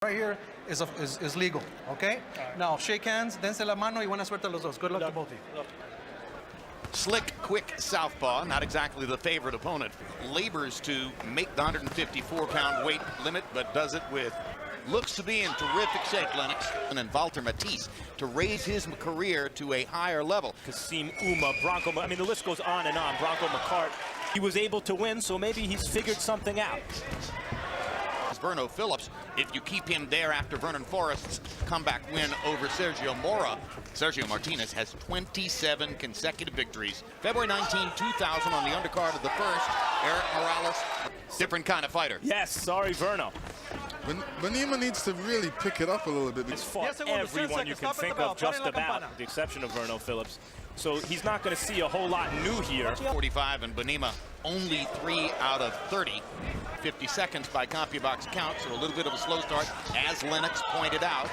Right here is legal, okay? Right. Now, shake hands, dense la mano, y buena suerte a los dos. Good luck to both of you. Slick, quick southpaw, not exactly the favorite opponent. Labors to make the 154-pound weight limit, but does it with looks to be in terrific shape, Lennox. And then Matthysse to raise his career to a higher level. Kasim Uma, Bronco, I mean, the list goes on and on. Bronco McCart, he was able to win, so maybe he's figured something out. Verno Phillips, if you keep him there after Vernon Forrest's comeback win over Sergio Mora. Sergio Martinez has 27 consecutive victories. February 19, 2000 on the undercard of the first. Eric Morales, different kind of fighter. Yes, sorry, Verno. Bunema needs to really pick it up a little bit. He's fought everyone you can think of just about, with the exception of Verno Phillips. So he's not going to see a whole lot new here. 45 and Bunema only 3 out of 30. 50 seconds by CompuBox count, so a little bit of a slow start, as Lennox pointed out.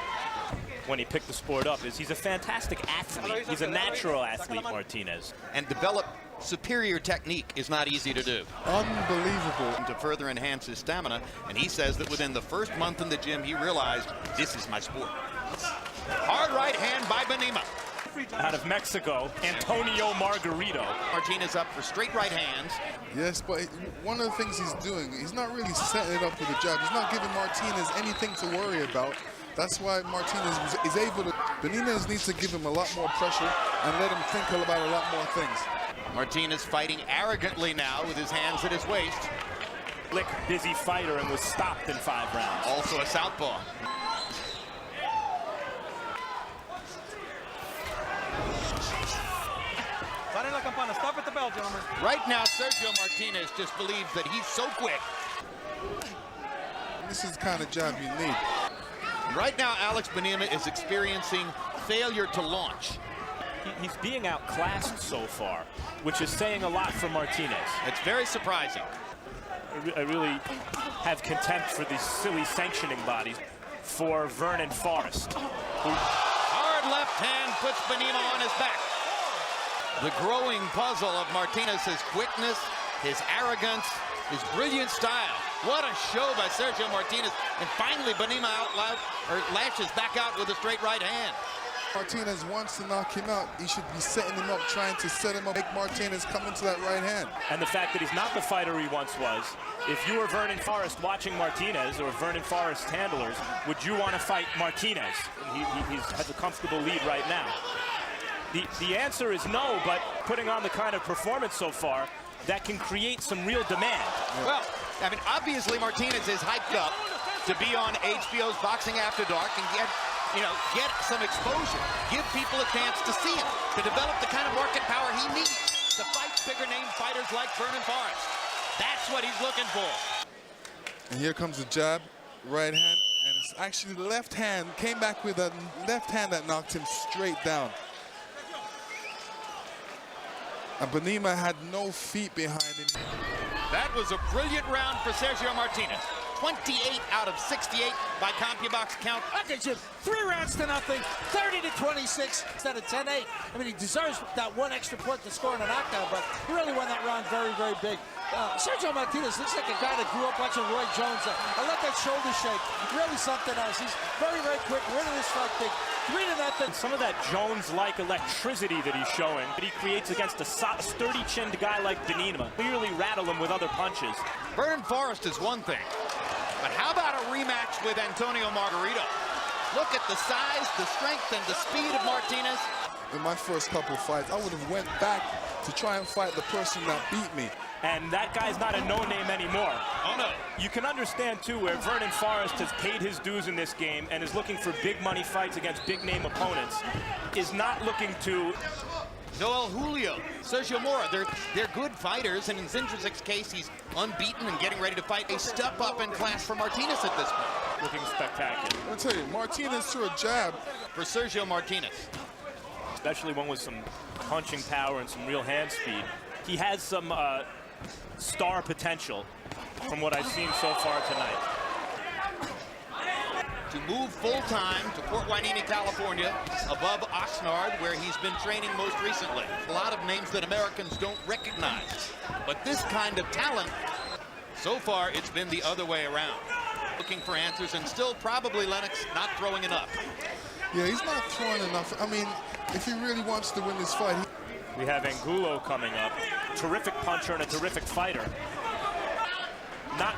When he picked the sport up, he's a fantastic athlete. He's a natural athlete, Martinez. And develop superior technique is not easy to do. Unbelievable. To further enhance his stamina, and he says that within the first month in the gym, he realized, this is my sport. Hard right hand by Bunema. Out of Mexico, Antonio Margarito. Martinez up for straight right hands. Yes, but one of the things he's doing, he's not really setting it up with a jab. He's not giving Martinez anything to worry about. That's why Martinez is able to. Benitez needs to give him a lot more pressure and let him think about a lot more things. Martinez fighting arrogantly now with his hands at his waist. Slick, busy fighter and was stopped in 5 rounds. Also a southpaw. Stop at the bell, gentlemen. Right now, Sergio Martinez just believes that he's so quick. This is the kind of jab you need. Right now, Alex Bunema is experiencing failure to launch. He's being outclassed so far, which is saying a lot for Martinez. It's very surprising. I really have contempt for these silly sanctioning bodies. For Vernon Forrest. Hard left hand puts Bunema on his back. The growing puzzle of Martinez's quickness, his arrogance, his brilliant style. What a show by Sergio Martinez. And finally, Bunema lashes back out with a straight right hand. Martinez wants to knock him out. He should be setting him up, trying to set him up, make Martinez come into that right hand. And the fact that he's not the fighter he once was. If you were Vernon Forrest watching Martinez, or Vernon Forrest's handlers, would you want to fight Martinez? He has a comfortable lead right now. The answer is no, but putting on the kind of performance so far, that can create some real demand. Well, I mean, obviously Martinez is hyped up to be on HBO's Boxing After Dark and get some exposure. Give people a chance to see him, to develop the kind of market power he needs to fight bigger name fighters like Vernon Forrest. That's what he's looking for. And here comes the jab, right hand, and it's actually the left hand, came back with a left hand that knocked him straight down. And Bunema had no feet behind him. That was a brilliant round for Sergio Martinez. 28 out of 68 by CompuBox count. Okay, Jim, 3 rounds to nothing, 30-26 instead of 10-8. I mean, he deserves that 1 extra point to score in a knockdown, but he really won that round very, very big. Sergio Martinez looks like a guy that grew up watching Roy Jones. I let that shoulder shake. Really something else. He's very, very quick. Winning this fight big. 3-0. Some of that Jones-like electricity that he's showing, that he creates against a sturdy-chinned guy like Bunema, clearly rattle him with other punches. Vernon Forrest is one thing, but how about a rematch with Antonio Margarito? Look at the size, the strength, and the speed of Martinez. In my first couple of fights, I would have went back to try and fight the person that beat me. And that guy's not a no-name anymore. Oh, no. You can understand, too, where Vernon Forrest has paid his dues in this game and is looking for big-money fights against big-name opponents, is not looking to... Noel Julio, Sergio Mora, they're good fighters, and in Dzinziruk's case, he's unbeaten and getting ready to fight a step up in class for Martinez at this point. Looking spectacular. I'll tell you, Martinez threw a jab. For Sergio Martinez. Especially one with some punching power and some real hand speed. He has some star potential from what I've seen so far tonight. To move full-time to Port Hueneme, California, above Oxnard, where he's been training most recently. A lot of names that Americans don't recognize. But this kind of talent, so far, it's been the other way around. Looking for answers, and still probably Lennox not throwing enough. Yeah, he's not throwing enough. I mean, if he really wants to win this fight, We have Angulo coming up. Terrific puncher and a terrific fighter.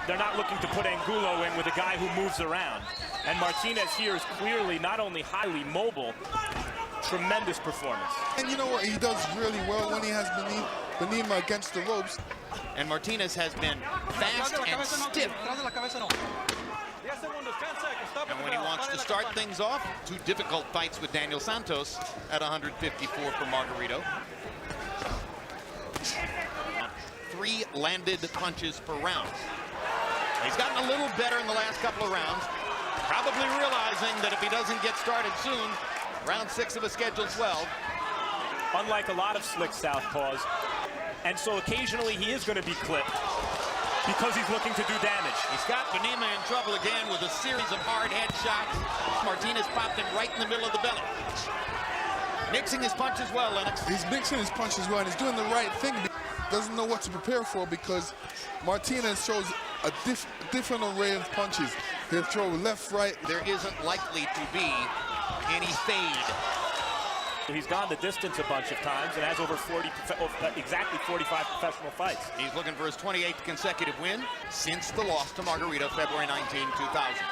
They're not looking to put Angulo in with a guy who moves around. And Martinez here is clearly not only highly mobile, tremendous performance. And you know what? He does really well when he has Bunema against the ropes. And Martinez has been fast and stiff. And when he wants to start things off, 2 difficult fights with Daniel Santos at 154 for Margarito. 3 landed punches per round. He's gotten a little better in the last couple of rounds, probably realizing that if he doesn't get started soon, round 6 of a scheduled 12. Unlike a lot of slick southpaws, and so occasionally he is going to be clipped because he's looking to do damage. He's got Bunema in trouble again with a series of hard head shots. Martinez popped him right in the middle of the belly. Mixing his punches well, Lennox. He's mixing his punches well, and he's doing the right thing. Doesn't know what to prepare for because Martinez shows a different array of punches. He'll throw left, right. There isn't likely to be any fade. He's gone the distance a bunch of times and has over exactly 45 professional fights. He's looking for his 28th consecutive win since the loss to Margarito February 19, 2000.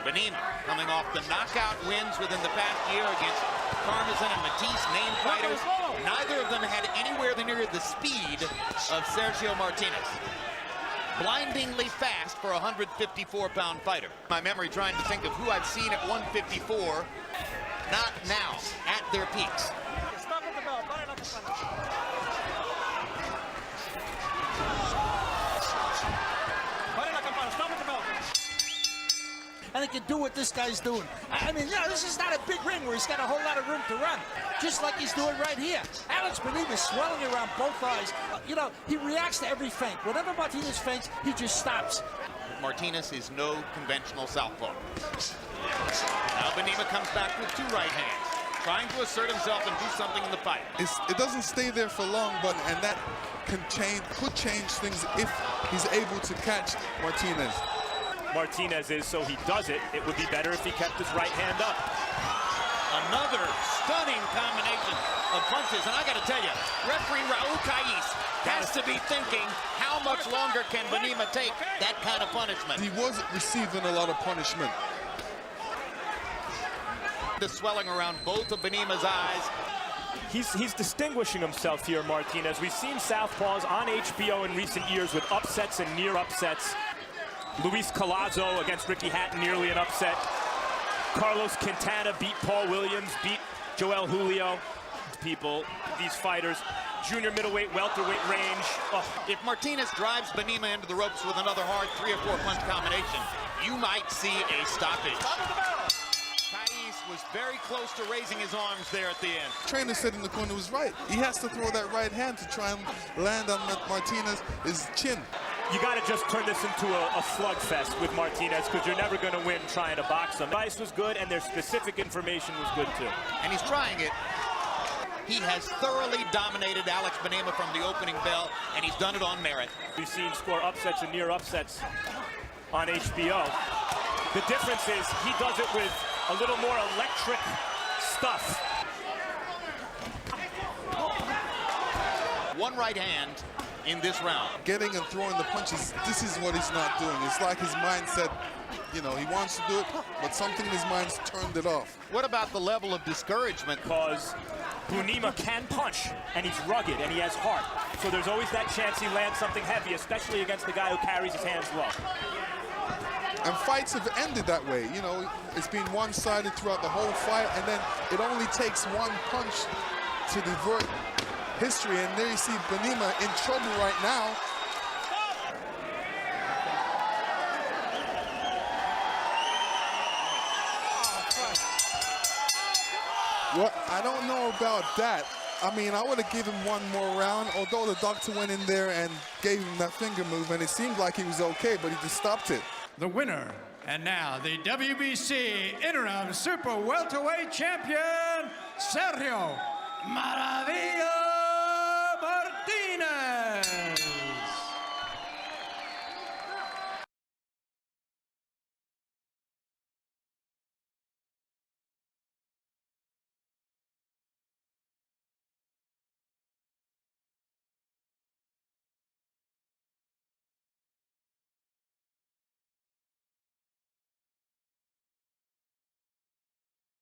Bunema coming off the knockout wins within the past year against Parmesan and Matthysse, named fighters. Neither of them had anywhere near the speed of Sergio Martinez. Blindingly fast for a 154-pound fighter. My memory trying to think of who I've seen at 154, not now, at their peaks. And he can do what this guy's doing. I mean, you know, this is not a big ring where he's got a whole lot of room to run, just like he's doing right here. Alex Bunema is swelling around both eyes. You know, he reacts to every feint. Whenever Martinez feints, he just stops. Martinez is no conventional southpaw. Now Bunema comes back with 2 right hands, trying to assert himself and do something in the fight. It doesn't stay there for long, and that could change things if he's able to catch Martinez. Martinez is, so he does it. It would be better if he kept his right hand up. Another stunning combination of punches, and I got to tell you, referee Raul Caiz has to be thinking, how much longer can Bunema take that kind of punishment? He was receiving a lot of punishment. The swelling around both of Bunema's eyes. He's distinguishing himself here, Martinez. We've seen southpaws on HBO in recent years with upsets and near upsets. Luis Collazo against Ricky Hatton, nearly an upset. Carlos Quintana beat Paul Williams, beat Joel Julio. People, these fighters, junior middleweight, welterweight range. Oh. If Martinez drives Bunema into the ropes with another hard 3 or 4 punch combination, you might see a stoppage. Caiz was very close to raising his arms there at the end. Trainer said in the corner was right. He has to throw that right hand to try and land on Martinez's chin. You got to just turn this into a slugfest with Martinez because you're never going to win trying to box him. Advice was good, and their specific information was good, too. And he's trying it. He has thoroughly dominated Alex Bunema from the opening bell, and he's done it on merit. We've seen score upsets and near upsets on HBO. The difference is he does it with a little more electric stuff. One right hand in this round. Getting and throwing the punches, this is what he's not doing. It's like his mindset, you know, he wants to do it, but something in his mind's turned it off. What about the level of discouragement? Because Bunema can punch, and he's rugged, and he has heart. So there's always that chance he lands something heavy, especially against the guy who carries his hands low. And fights have ended that way. You know, it's been one-sided throughout the whole fight, and then it only takes one punch to divert history, and there you see Bunema in trouble right now. Well, I don't know about that. I mean, I would have given one more round, although the doctor went in there and gave him that finger move, and it seemed like he was okay, but he just stopped it. The winner, and now the WBC Interim Super Welterweight Champion, Sergio Martinez.